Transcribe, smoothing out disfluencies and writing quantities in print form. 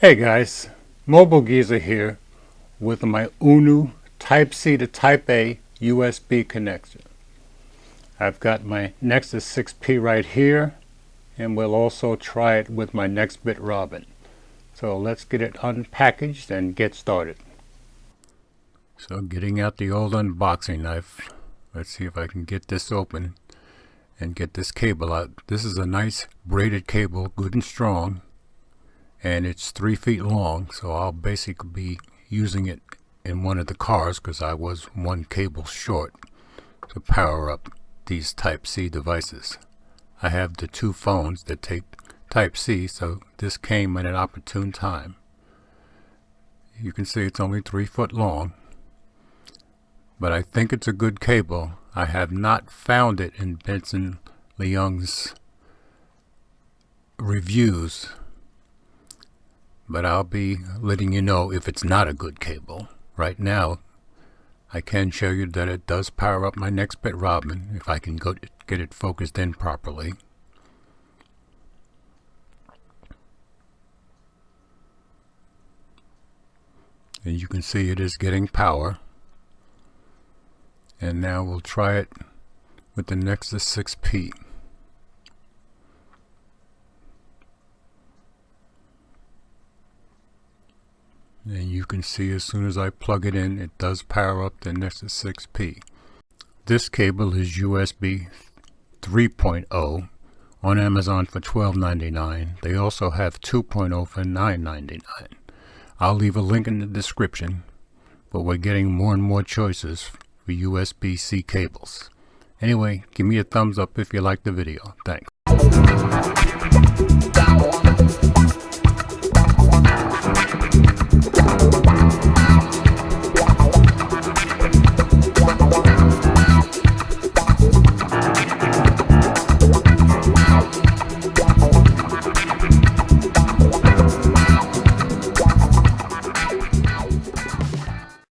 Hey guys, Mobile Geezer here with my UNU Type-C to Type-A USB connector. I've got my Nexus 6P right here, and we'll also try it with my NextBit Robin. So let's get it unpackaged and get started. So getting out the old unboxing knife, let's see if I can get this open and get this cable out. This is a nice braided cable, good and strong. And it's 3 feet long, so I'll basically be using it in one of the cars because I was one cable short to power up these Type-C devices. I have the two phones that take Type-C, so this came at an opportune time. You can see it's only 3 foot long, but I think it's a good cable. I have not found it in Benson Leung's reviews, but I'll be letting you know if it's not a good cable. Right now, I can show you that it does power up my NextBit Robin if I can get it focused in properly. And you can see it is getting power. And now we'll try it with the Nexus 6P. And you can see as soon as I plug it in, it does power up the Nexus 6P. This cable is USB 3.0 on Amazon for $12.99. They also have 2.0 for $9.99. I'll leave a link in the description, but we're getting more and more choices for USB-C cables. Anyway, give me a thumbs up if you liked the video. Thanks.